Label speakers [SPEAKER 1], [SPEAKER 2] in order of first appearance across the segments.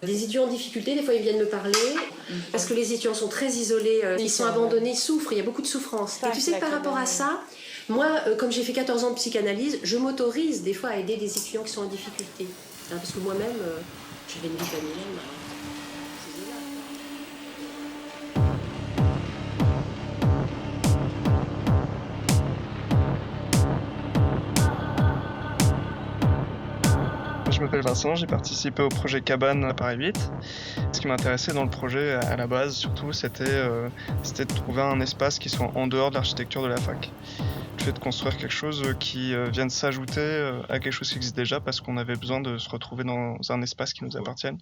[SPEAKER 1] Les étudiants en difficulté, des fois, ils viennent me parler parce que les étudiants sont très isolés, ils sont abandonnés, ils souffrent, il y a beaucoup de souffrance. Et tu sais que par rapport à ça, moi, comme j'ai fait 14 ans de psychanalyse, je m'autorise des fois à aider des étudiants qui sont en difficulté. Parce que moi-même, j'avais une vie familiale.
[SPEAKER 2] Je m'appelle Vincent, j'ai participé au projet Cabane à Paris 8. Ce qui m'intéressait dans le projet à la base, surtout, c'était de trouver un espace qui soit en dehors de l'architecture de la fac. Le fait de construire quelque chose qui vienne s'ajouter à quelque chose qui existe déjà parce qu'on avait besoin de se retrouver dans un espace qui nous appartienne.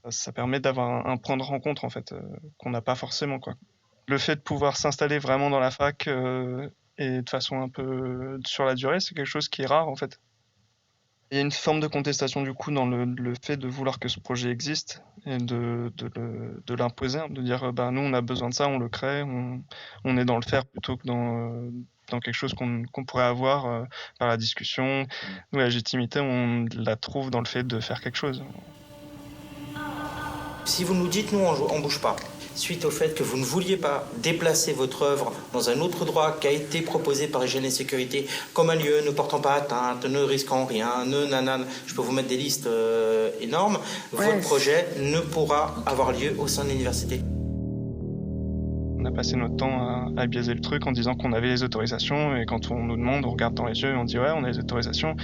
[SPEAKER 2] Ça permet d'avoir un point de rencontre en fait, qu'on n'a pas forcément, quoi. Le fait de pouvoir s'installer vraiment dans la fac et de façon un peu sur la durée, c'est quelque chose qui est rare en fait. Il y a une forme de contestation du coup dans le fait de vouloir que ce projet existe et de l'imposer, de dire nous on a besoin de ça, on le crée, on est dans le faire plutôt que dans quelque chose qu'on pourrait avoir par la discussion. Nous, la légitimité, on la trouve dans le fait de faire quelque chose.
[SPEAKER 3] Si vous nous dites, nous on bouge pas, suite au fait que vous ne vouliez pas déplacer votre œuvre dans un autre droit qui a été proposé par Hygiène et Sécurité comme un lieu ne portant pas atteinte, ne risquant rien, je peux vous mettre des listes énormes, votre projet ne pourra avoir lieu au sein de l'université.
[SPEAKER 2] On a passé notre temps à biaiser le truc en disant qu'on avait les autorisations et quand on nous demande, on regarde dans les yeux et on dit ouais, on a les autorisations,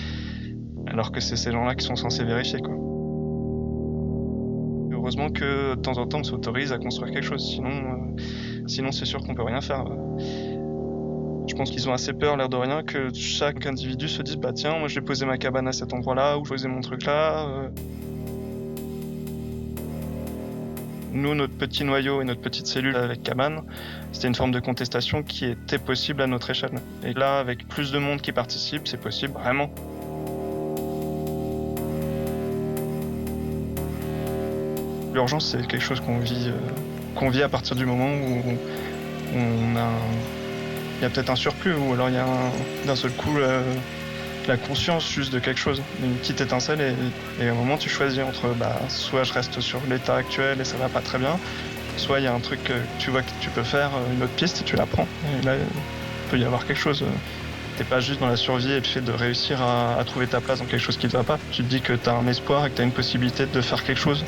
[SPEAKER 2] alors que c'est ces gens-là qui sont censés vérifier, quoi. Heureusement que de temps en temps on s'autorise à construire quelque chose, sinon c'est sûr qu'on peut rien faire. Je pense qu'ils ont assez peur, l'air de rien, que chaque individu se dise tiens, moi je vais poser ma cabane à cet endroit-là, ou je vais poser mon truc là. Nous, notre petit noyau et notre petite cellule avec cabane, c'était une forme de contestation qui était possible à notre échelle. Et là, avec plus de monde qui participe, c'est possible vraiment. L'urgence, c'est quelque chose qu'on vit à partir du moment où il y a peut-être un surplus, ou alors il y a d'un seul coup la conscience juste de quelque chose, une petite étincelle, et à un moment tu choisis entre soit je reste sur l'état actuel et ça va pas très bien, soit il y a un truc que tu vois que tu peux faire, une autre piste, et tu la prends. Et là, il peut y avoir quelque chose. T'es pas juste dans la survie et le fait de réussir à trouver ta place dans quelque chose qui te va pas. Tu te dis que t'as un espoir et que t'as une possibilité de faire quelque chose,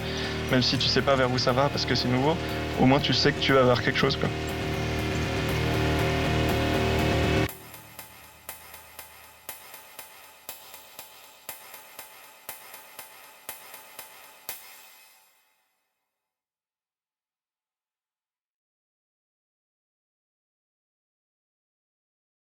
[SPEAKER 2] même si tu sais pas vers où ça va parce que c'est nouveau, au moins tu sais que tu vas vers quelque chose, quoi.